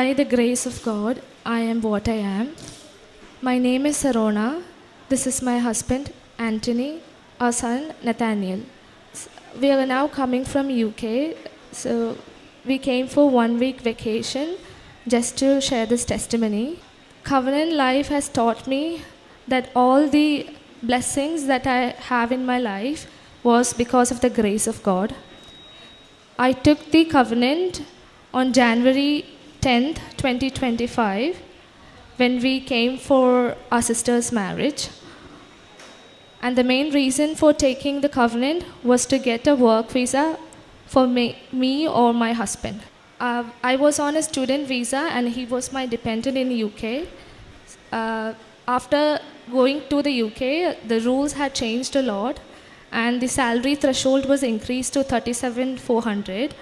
By the grace of God, I am what I am. My name is Sarona. This is my husband, Anthony, our son, Nathaniel. We are now coming from UK, so we came for 1 week vacation just to share this testimony. Covenant life has taught me that all the blessings that I have in my life was because of the grace of God. I took the covenant on January 10th, 2025, when we came for our sister's marriage. And the main reason for taking the covenant was to get a work visa for me or my husband. I was on a student visa and he was my dependent in the UK. After going to the UK, the rules had changed a lot and the salary threshold was increased to 37,400.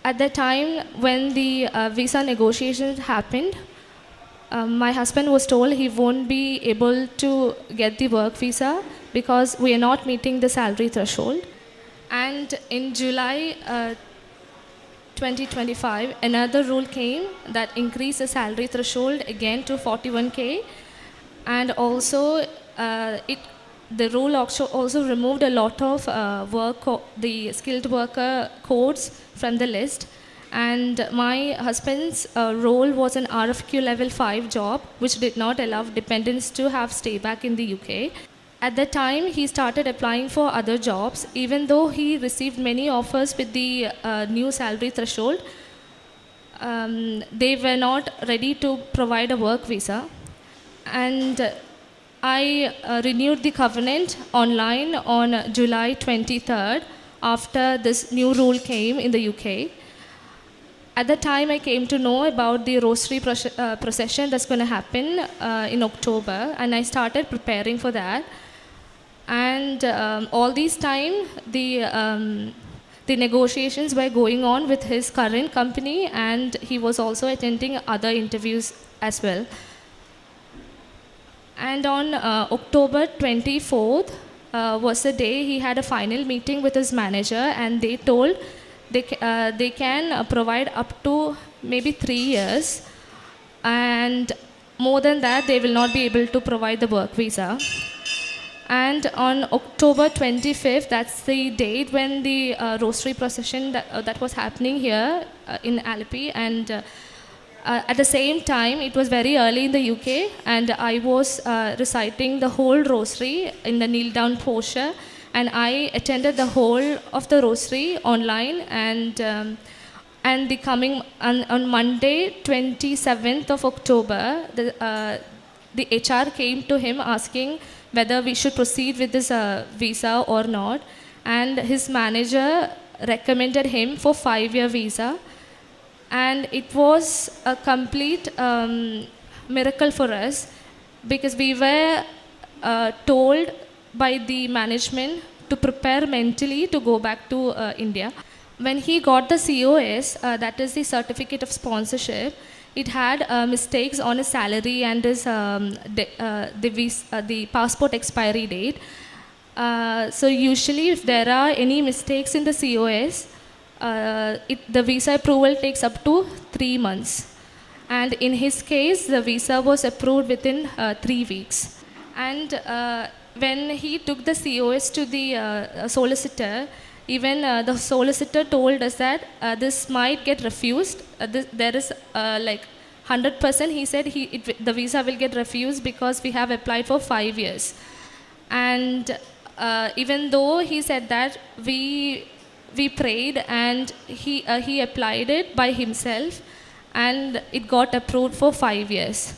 At the time when the visa negotiations happened, my husband was told he won't be able to get the work visa because we are not meeting the salary threshold. And in July 2025, another rule came that increased the salary threshold again to 41K. And also, the rule also removed a lot of the skilled worker codes from the list. And my husband's role was an RFQ level 5 job, which did not allow dependents to have stay back in the UK. At that time, he started applying for other jobs, even though he received many offers with the new salary threshold. They were not ready to provide a work visa. And I renewed the covenant online on July 23rd after this new rule came in the UK. At the time, I came to know about the rosary procession that's going to happen in October, and I started preparing for that. And all this time, the negotiations were going on with his current company, and he was also attending other interviews as well. And on October 24th was the day he had a final meeting with his manager, and they told they can provide up to maybe 3 years, and more than that they will not be able to provide the work visa. And on October 25th, that's the date when the rosary procession that was happening here in Alleppey, and at the same time, it was very early in the UK, and I was reciting the whole rosary in the kneel down posture, and I attended the whole of the rosary online. And the coming on Monday, 27th of October, the HR came to him asking whether we should proceed with this visa or not, and his manager recommended him for 5-year visa. And it was a complete miracle for us, because we were told by the management to prepare mentally to go back to India. When he got the COS, that is the certificate of sponsorship, it had mistakes on his salary and his the passport expiry date. So usually if there are any mistakes in the COS, the visa approval takes up to 3 months. And in his case, the visa was approved within 3 weeks. And when he took the COS to the solicitor, even the solicitor told us that this might get refused. There is like 100%, he said the visa will get refused because we have applied for 5 years. And even though he said that, we prayed, and he applied it by himself, and it got approved for 5 years.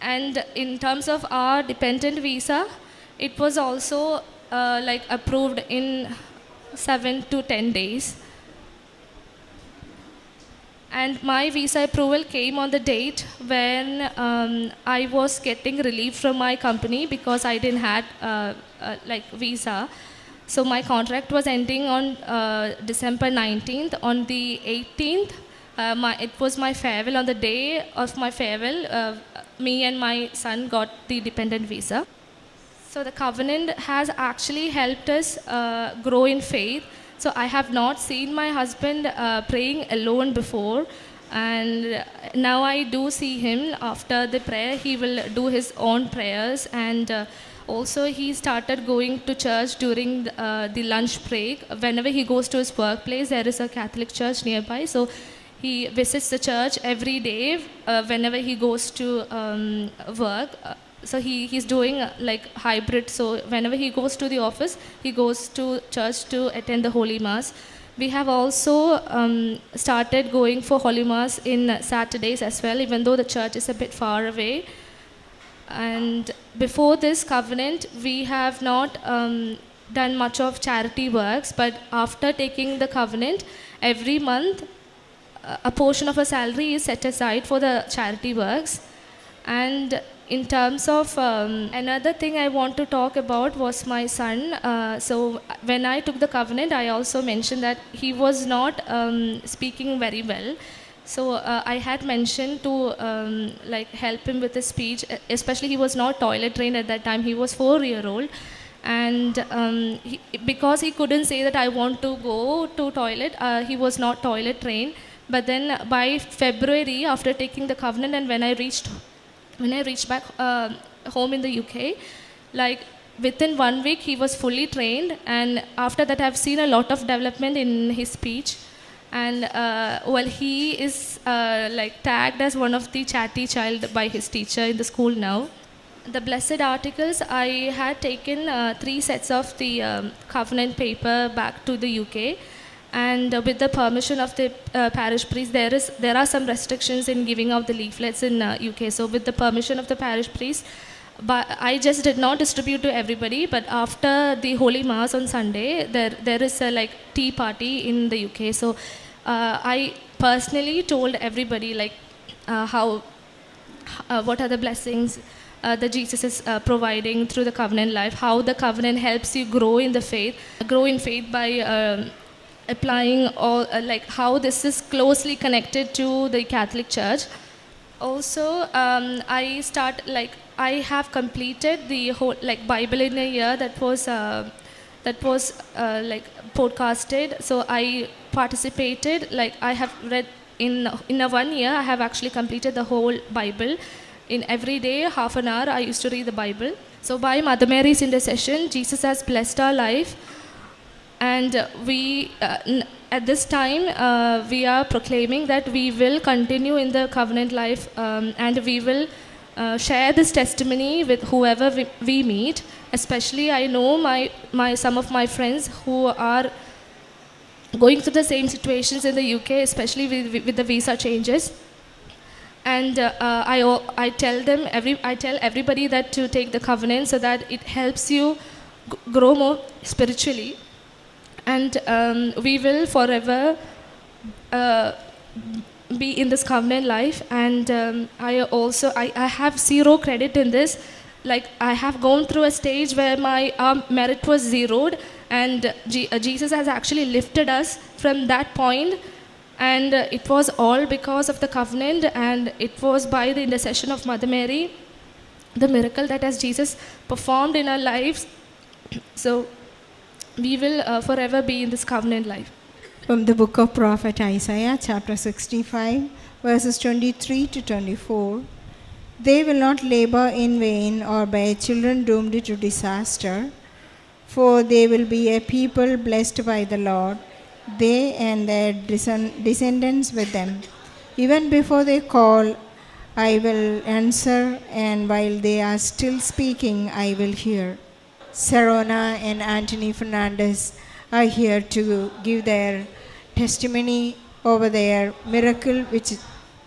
And in terms of our dependent visa, it was also like approved in 7 to 10 days. And my visa approval came on the date when I was getting relief from my company because I didn't have like visa. So my contract was ending on December 19th. On the 18th, it was my farewell. On the day of my farewell, me and my son got the dependent visa. So the covenant has actually helped us grow in faith, So I have not seen my husband praying alone before, and now I do see him. After the prayer, he will do his own prayers, and also he started going to church during the lunch break. Whenever he goes to his workplace, there is a Catholic church nearby, so he visits the church every day whenever he goes to work. So he's doing like hybrid. So whenever he goes to the office, he goes to church to attend the Holy Mass. We have also started going for Holy Mass in Saturdays as well, even though the church is a bit far away. And before this covenant, we have not done much of charity works, but after taking the covenant, every month a portion of a salary is set aside for the charity works. And in terms of another thing I want to talk about was my son. So when I took the covenant, I also mentioned that he was not speaking very well. So I had mentioned to like help him with his speech, especially he was not toilet trained at that time. He was 4-year-old, and because he couldn't say that I want to go to toilet, he was not toilet trained. But then by February, after taking the covenant, and when I reached back home in the UK, like within 1 week he was fully trained, and after that I've seen a lot of development in his speech. And well, he is like tagged as one of the chatty child by his teacher in the school now. The blessed articles, I had taken 3 sets of the covenant paper back to the UK, and with the permission of the parish priest, there are some restrictions in giving out the leaflets in UK. So with the permission of the parish priest, but I just did not distribute to everybody. But after the Holy Mass on Sunday, there is a like tea party in the UK. So I personally told everybody like what are the blessings that Jesus is providing through the covenant life, how the covenant helps you grow in faith by applying all like how this is closely connected to the Catholic Church. Also, I have completed the whole like Bible in a year that was like podcasted. So I participated, like I have read in a 1 year. I have actually completed the whole Bible. In every day, half an hour, I used to read the Bible. So by Mother Mary's intercession, Jesus has blessed our life. And we, at this time, we are proclaiming that we will continue in the covenant life, and we will share this testimony with whoever we meet. Especially, I know some of my friends who are going through the same situations in the UK, especially with the visa changes. And I tell everybody that to take the covenant so that it helps you grow more spiritually. And we will forever be in this covenant life. And I have zero credit in this. Like I have gone through a stage where my merit was zeroed, and Jesus has actually lifted us from that point. And it was all because of the covenant, and it was by the intercession of Mother Mary, the miracle that has Jesus performed in our lives. So we will forever be in this covenant life. From the book of Prophet Isaiah, chapter 65, verses 23 to 24. They will not labor in vain or bear children doomed to disaster, for they will be a people blessed by the Lord, they and their descendants with them. Even before they call, I will answer, and while they are still speaking, I will hear. Sarona and Anthony Fernandez are here to give their testimony over their miracle which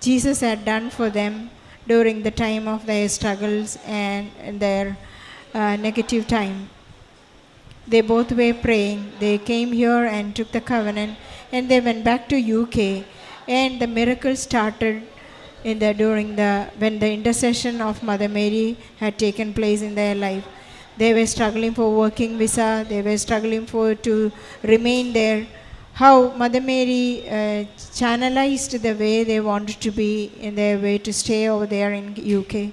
Jesus had done for them during the time of their struggles and their negative time. They both were praying. They came here and took the covenant, and they went back to UK, and the miracle started when the intercession of Mother Mary had taken place in their life. They were struggling for working visa. They were struggling to remain there. How Mother Mary channelized the way they wanted to be in their way to stay over there in UK.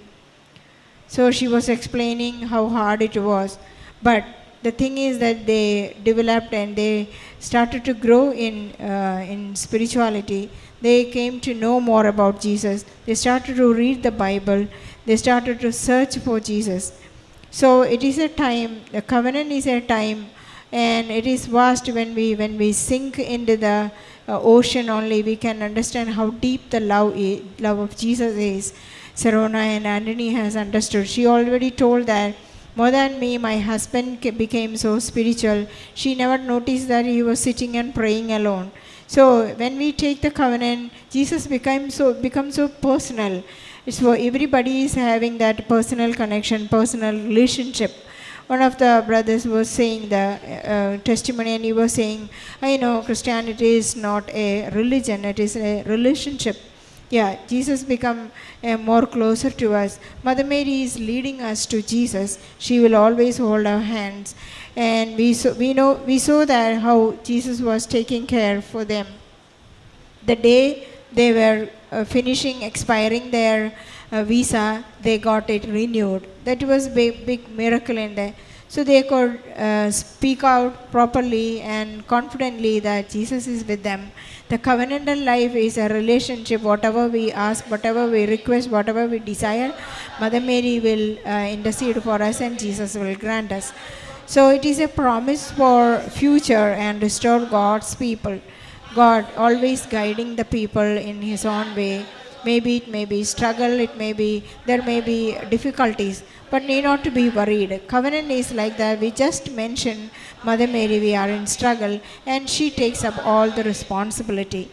So she was explaining how hard it was. But the thing is that they developed and they started to grow in spirituality. They came to know more about Jesus. They started to read the Bible. They started to search for Jesus. So it is a time, the covenant is a time, and it is vast. When we sink into the ocean only, we can understand how deep the love of Jesus is. Sarona and Anthony has understood. She already told that more than me, my husband became so spiritual. She never noticed that he was sitting and praying alone. So when we take the covenant, Jesus becomes so personal. It's for everybody is having that personal connection, personal relationship. One of the brothers was saying the testimony, and he was saying, I know Christianity is not a religion, it is a relationship. Yeah, Jesus become more closer to us. Mother Mary is leading us to Jesus. She will always hold our hands. And we saw that how Jesus was taking care for them. The day they were expiring their visa, they got it renewed. That was big miracle in there. So they could speak out properly and confidently that Jesus is with them. The covenantal life is a relationship. Whatever we ask, whatever we request, whatever we desire, Mother Mary will intercede for us and Jesus will grant us. So it is a promise for future and restore God's people. God always guiding the people in His own way. Maybe it may be struggle, there may be difficulties, but need not to be worried. Covenant is like that. We just mention Mother Mary, we are in struggle, and she takes up all the responsibility.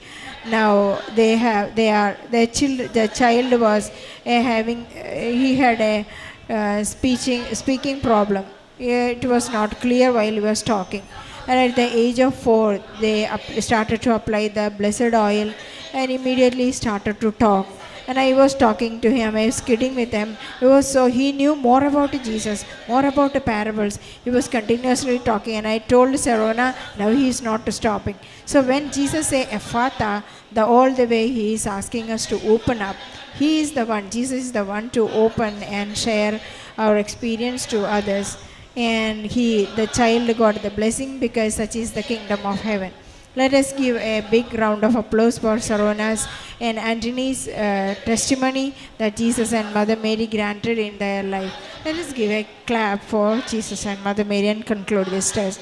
Now the child was he had a speaking problem. It was not clear while he was talking. And at the age of 4, they started to apply the blessed oil and immediately started to talk. And I was talking to him, I was kidding with him. He knew more about Jesus, more about the parables. He was continuously talking, and I told Sarona, now he is not stopping. So when Jesus say Ephata, all the way he is asking us to open up. He is the one, Jesus is the one to open and share our experience to others. And the child got the blessing, because such is the kingdom of heaven. Let us give a big round of applause for Sarona's and Antony's testimony that Jesus and Mother Mary granted in their life. Let us give a clap for Jesus and Mother Mary and conclude this test.